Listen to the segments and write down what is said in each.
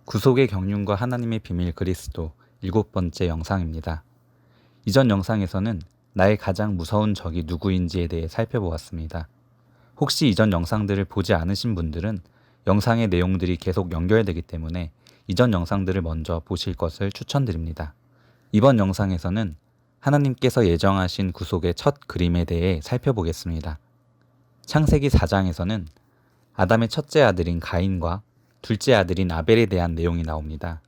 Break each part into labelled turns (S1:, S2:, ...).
S1: 구속의 경륜과 하나님의 비밀 그리스도 7번째 영상입니다. 이전 영상에서는 나의 가장 무서운 적이 누구인지에 대해 살펴보았습니다. 혹시 이전 영상들을 보지 않으신 분들은 영상의 내용들이 계속 연결되기 때문에 이전 영상들을 먼저 보실 것을 추천드립니다. 이번 영상에서는 하나님께서 예정하신 구속의 첫 그림에 대해 살펴보겠습니다. 창세기 4장에서는 아담의 첫째 아들인 가인과 둘째 아들인 아벨에 대한 내용이 나옵니다.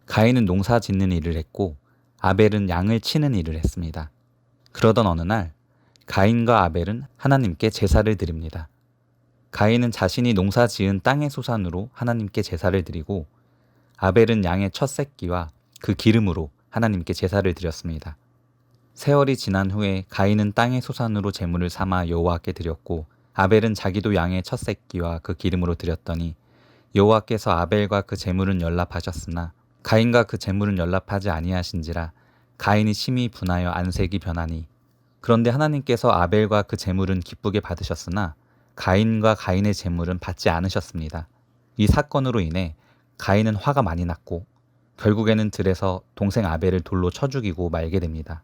S1: 가인은 농사 짓는 일을 했고 아벨은 양을 치는 일을 했습니다. 그러던 어느 날 가인과 아벨은 하나님께 제사를 드립니다. 가인은 자신이 농사 지은 땅의 소산으로 하나님께 제사를 드리고 아벨은 양의 첫 새끼와 그 기름으로 하나님께 제사를 드렸습니다. 세월이 지난 후에 가인은 땅의 소산으로 제물을 삼아 여호와께 드렸고 아벨은 자기도 양의 첫 새끼와 그 기름으로 드렸더니 여호와께서 아벨과 그 제물은 연락하셨으나 가인과 그 제물은 연락하지 아니하신지라 가인이 심히 분하여 안색이 변하니 그런데 하나님께서 아벨과 그 제물은 기쁘게 받으셨으나 가인과 가인의 제물은 받지 않으셨습니다. 이 사건으로 인해 가인은 화가 많이 났고 결국에는 들에서 동생 아벨을 돌로 쳐 죽이고 말게 됩니다.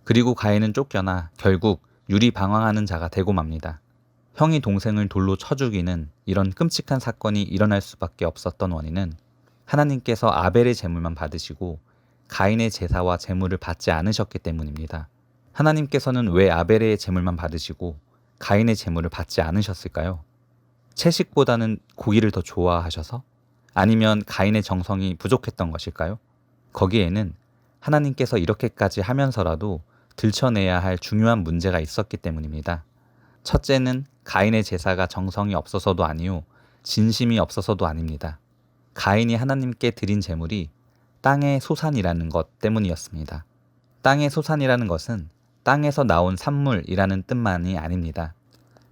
S1: 그리고 가인은 쫓겨나 결국 유리방황하는 자가 되고 맙니다. 형이 동생을 돌로 쳐 죽이는 이런 끔찍한 사건이 일어날 수밖에 없었던 원인은 하나님께서 아벨의 제물만 받으시고 가인의 제사와 제물을 받지 않으셨기 때문입니다. 하나님께서는 왜 아벨의 제물만 받으시고 가인의 제물을 받지 않으셨을까요? 채식보다는 고기를 더 좋아하셔서? 아니면 가인의 정성이 부족했던 것일까요? 거기에는 하나님께서 이렇게까지 하면서라도 들춰내야 할 중요한 문제가 있었기 때문입니다. 첫째는 가인의 제사가 정성이 없어서도 아니요 진심이 없어서도 아닙니다. 가인이 하나님께 드린 제물이 땅의 소산이라는 것 때문이었습니다. 땅의 소산이라는 것은 땅에서 나온 산물이라는 뜻만이 아닙니다.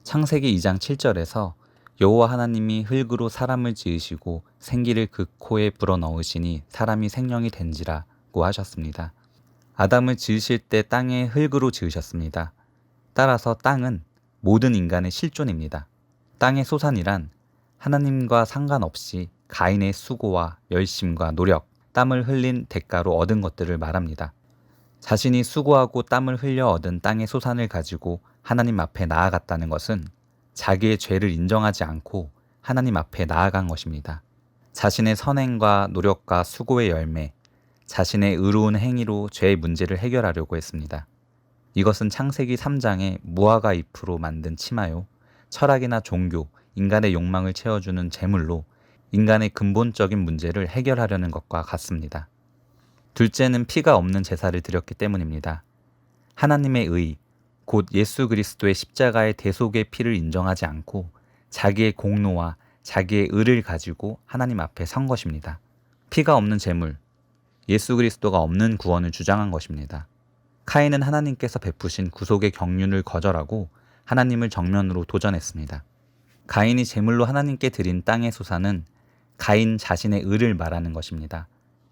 S1: 창세기 2장 7절에서 여호와 하나님이 흙으로 사람을 지으시고 생기를 그 코에 불어넣으시니 사람이 생명이 된지라고 하셨습니다. 아담을 지으실 때 땅의 흙으로 지으셨습니다. 따라서 땅은 모든 인간의 실존입니다. 땅의 소산이란 하나님과 상관없이 가인의 수고와 열심과 노력, 땀을 흘린 대가로 얻은 것들을 말합니다. 자신이 수고하고 땀을 흘려 얻은 땅의 소산을 가지고 하나님 앞에 나아갔다는 것은 자기의 죄를 인정하지 않고 하나님 앞에 나아간 것입니다. 자신의 선행과 노력과 수고의 열매, 자신의 의로운 행위로 죄의 문제를 해결하려고 했습니다. 이것은 창세기 3장의 무화과 잎으로 만든 치마요, 철학이나 종교, 인간의 욕망을 채워주는 제물로 인간의 근본적인 문제를 해결하려는 것과 같습니다. 둘째는 피가 없는 제사를 드렸기 때문입니다. 하나님의 의, 곧 예수 그리스도의 십자가의 대속의 피를 인정하지 않고 자기의 공로와 자기의 의를 가지고 하나님 앞에 선 것입니다. 피가 없는 제물, 예수 그리스도가 없는 구원을 주장한 것입니다. 카인은 하나님께서 베푸신 구속의 경륜을 거절하고 하나님을 정면으로 도전했습니다. 가인이 제물로 하나님께 드린 땅의 소산은 가인 자신의 의를 말하는 것입니다.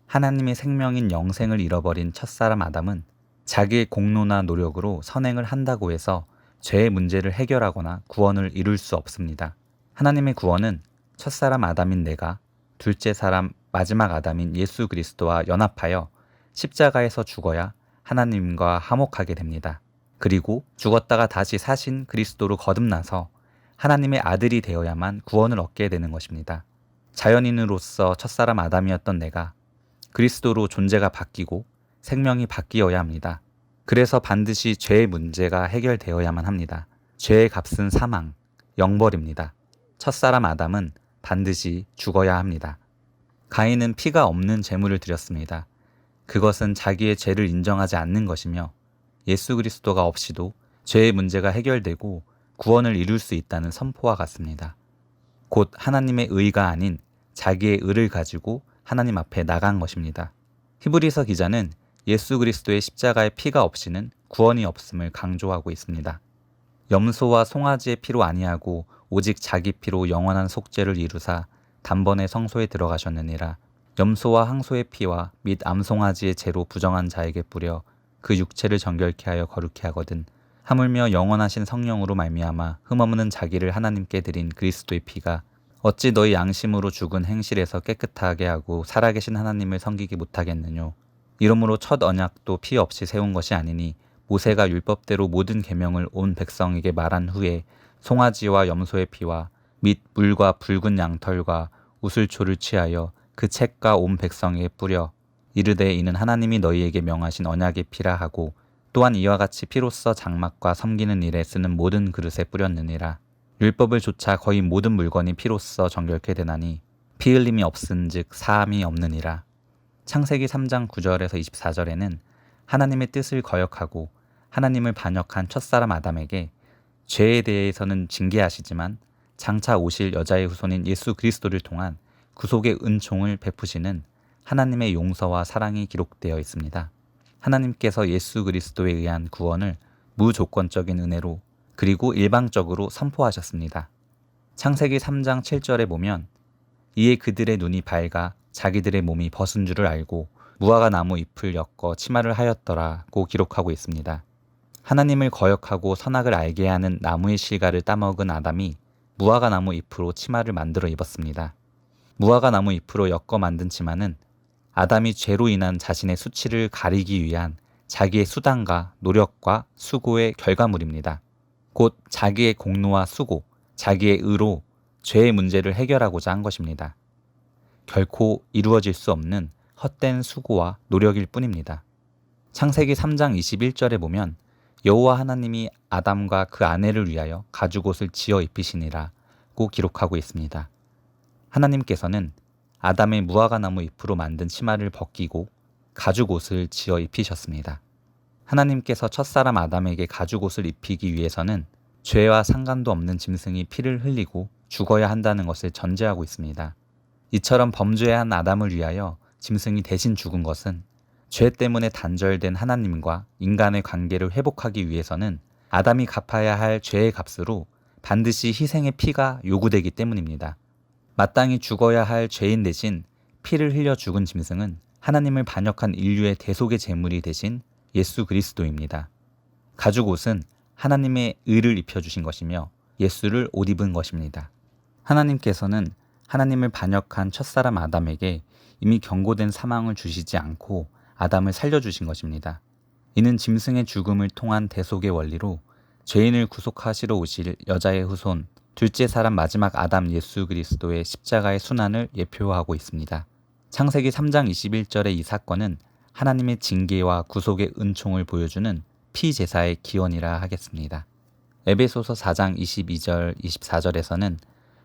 S1: 하나님의 생명인 영생을 잃어버린 첫사람 아담은 자기의 공로나 노력으로 선행을 한다고 해서 죄의 문제를 해결하거나 구원을 이룰 수 없습니다. 하나님의 구원은 첫사람 아담인 내가 둘째 사람 마지막 아담인 예수 그리스도와 연합하여 십자가에서 죽어야 하나님과 화목하게 됩니다. 그리고 죽었다가 다시 사신 그리스도로 거듭나서 하나님의 아들이 되어야만 구원을 얻게 되는 것입니다. 자연인으로서 첫사람 아담이었던 내가 그리스도로 존재가 바뀌고 생명이 바뀌어야 합니다. 그래서 반드시 죄의 문제가 해결되어야만 합니다. 죄의 값은 사망, 영벌입니다. 첫사람 아담은 반드시 죽어야 합니다. 가인은 피가 없는 제물을 드렸습니다. 그것은 자기의 죄를 인정하지 않는 것이며 예수 그리스도가 없이도 죄의 문제가 해결되고 구원을 이룰 수 있다는 선포와 같습니다. 곧 하나님의 의가 아닌 자기의 의를 가지고 하나님 앞에 나간 것입니다. 히브리서 기자는 예수 그리스도의 십자가의 피가 없이는 구원이 없음을 강조하고 있습니다. 염소와 송아지의 피로 아니하고 오직 자기 피로 영원한 속죄를 이루사 단번에 성소에 들어가셨느니라. 염소와 항소의 피와 및 암송아지의 죄로 부정한 자에게 뿌려 그 육체를 정결케 하여 거룩케 하거든. 하물며 영원하신 성령으로 말미암아 흠없는 자기를 하나님께 드린 그리스도의 피가 어찌 너희 양심으로 죽은 행실에서 깨끗하게 하고 살아계신 하나님을 섬기기 못하겠느뇨. 이러므로 첫 언약도 피 없이 세운 것이 아니니 모세가 율법대로 모든 계명을 온 백성에게 말한 후에 송아지와 염소의 피와 및 물과 붉은 양털과 우슬초를 취하여 그 책과 온 백성에게 뿌려 이르되 이는 하나님이 너희에게 명하신 언약의 피라 하고 또한 이와 같이 피로써 장막과 섬기는 일에 쓰는 모든 그릇에 뿌렸느니라. 율법을 조차 거의 모든 물건이 피로써 정결케 되나니 피 흘림이 없은즉 사함이 없느니라. 창세기 3장 9절에서 24절에는 하나님의 뜻을 거역하고 하나님을 반역한 첫사람 아담에게 죄에 대해서는 징계하시지만 장차 오실 여자의 후손인 예수 그리스도를 통한 구속의 은총을 베푸시는 하나님의 용서와 사랑이 기록되어 있습니다. 하나님께서 예수 그리스도에 의한 구원을 무조건적인 은혜로 그리고 일방적으로 선포하셨습니다. 창세기 3장 7절에 보면 이에 그들의 눈이 밝아 자기들의 몸이 벗은 줄을 알고 무화과 나무 잎을 엮어 치마를 하였더라고 기록하고 있습니다. 하나님을 거역하고 선악을 알게 하는 나무의 실과를 따먹은 아담이 무화과 나무 잎으로 치마를 만들어 입었습니다. 무화과 나무 잎으로 엮어 만든 치마는 아담이 죄로 인한 자신의 수치를 가리기 위한 자기의 수단과 노력과 수고의 결과물입니다. 곧 자기의 공로와 수고, 자기의 의로 죄의 문제를 해결하고자 한 것입니다. 결코 이루어질 수 없는 헛된 수고와 노력일 뿐입니다. 창세기 3장 21절에 보면 여호와 하나님이 아담과 그 아내를 위하여 가죽옷을 지어 입히시니라고 기록하고 있습니다. 하나님께서는 아담의 무화과 나무 잎으로 만든 치마를 벗기고 가죽옷을 지어 입히셨습니다. 하나님께서 첫사람 아담에게 가죽옷을 입히기 위해서는 죄와 상관도 없는 짐승이 피를 흘리고 죽어야 한다는 것을 전제하고 있습니다. 이처럼 범죄한 아담을 위하여 짐승이 대신 죽은 것은 죄 때문에 단절된 하나님과 인간의 관계를 회복하기 위해서는 아담이 갚아야 할 죄의 값으로 반드시 희생의 피가 요구되기 때문입니다. 마땅히 죽어야 할 죄인 대신 피를 흘려 죽은 짐승은 하나님을 반역한 인류의 대속의 제물이 되신 예수 그리스도입니다. 가죽옷은 하나님의 의를 입혀주신 것이며 예수를 옷 입은 것입니다. 하나님께서는 하나님을 반역한 첫사람 아담에게 이미 경고된 사망을 주시지 않고 아담을 살려주신 것입니다. 이는 짐승의 죽음을 통한 대속의 원리로 죄인을 구속하시러 오실 여자의 후손, 둘째 사람 마지막 아담 예수 그리스도의 십자가의 순환을 예표하고 있습니다. 창세기 3장 21절의 이 사건은 하나님의 징계와 구속의 은총을 보여주는 피제사의 기원이라 하겠습니다. 에베소서 4장 22절 24절에서는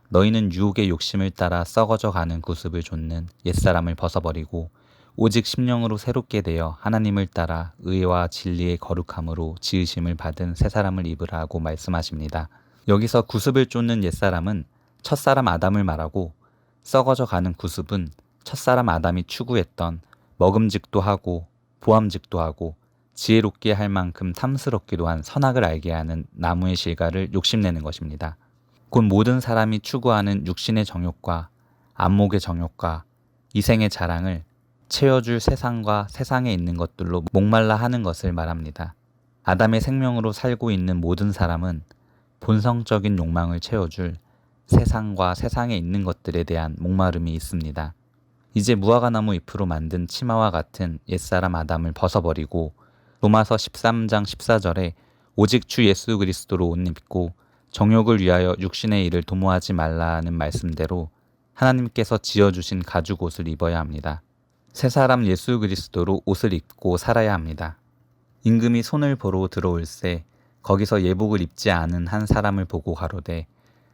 S1: 너희는 유혹의 욕심을 따라 썩어져 가는 구습을 좇는 옛사람을 벗어버리고 오직 심령으로 새롭게 되어 하나님을 따라 의와 진리의 거룩함으로 지으심을 받은 새 사람을 입으라고 말씀하십니다. 여기서 구습을 쫓는 옛사람은 첫사람 아담을 말하고 썩어져 가는 구습은 첫사람 아담이 추구했던 먹음직도 하고 보암직도 하고 지혜롭게 할 만큼 탐스럽기도 한 선악을 알게 하는 나무의 실과를 욕심내는 것입니다. 곧 모든 사람이 추구하는 육신의 정욕과 안목의 정욕과 이생의 자랑을 채워줄 세상과 세상에 있는 것들로 목말라 하는 것을 말합니다. 아담의 생명으로 살고 있는 모든 사람은 본성적인 욕망을 채워줄 세상과 세상에 있는 것들에 대한 목마름이 있습니다. 이제 무화과 나무 잎으로 만든 치마와 같은 옛사람 아담을 벗어버리고 로마서 13장 14절에 오직 주 예수 그리스도로 옷 입고 정욕을 위하여 육신의 일을 도모하지 말라는 말씀대로 하나님께서 지어주신 가죽옷을 입어야 합니다. 새 사람 예수 그리스도로 옷을 입고 살아야 합니다. 임금이 손을 보러 들어올세 거기서 예복을 입지 않은 한 사람을 보고 가로되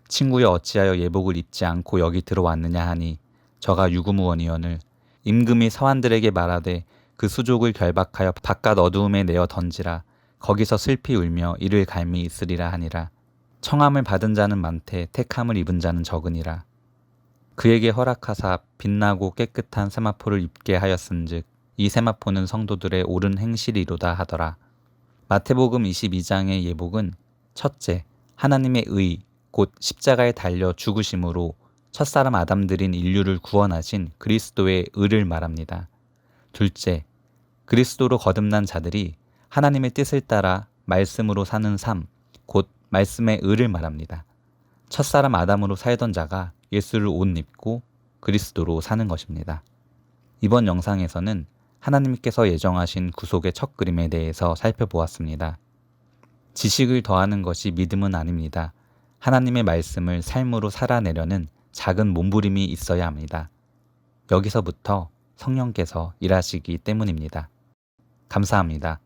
S1: 친구여 어찌하여 예복을 입지 않고 여기 들어왔느냐 하니 저가 유구무원이언을 임금이 서한들에게 말하되 그 수족을 결박하여 바깥 어두움에 내어 던지라 거기서 슬피 울며 이를 갈미 있으리라 하니라. 청함을 받은 자는 많되 택함을 입은 자는 적으니라. 그에게 허락하사 빛나고 깨끗한 세마포를 입게 하였은즉 이 세마포는 성도들의 옳은 행실이로다 하더라. 마태복음 22장의 예복은 첫째, 하나님의 의, 곧 십자가에 달려 죽으심으로 첫사람 아담들인 인류를 구원하신 그리스도의 의를 말합니다. 둘째, 그리스도로 거듭난 자들이 하나님의 뜻을 따라 말씀으로 사는 삶, 곧 말씀의 의를 말합니다. 첫사람 아담으로 살던 자가 예수를 옷 입고 그리스도로 사는 것입니다. 이번 영상에서는 하나님께서 예정하신 구속의 첫 그림에 대해서 살펴보았습니다. 지식을 더하는 것이 믿음은 아닙니다. 하나님의 말씀을 삶으로 살아내려는 작은 몸부림이 있어야 합니다. 여기서부터 성령께서 일하시기 때문입니다. 감사합니다.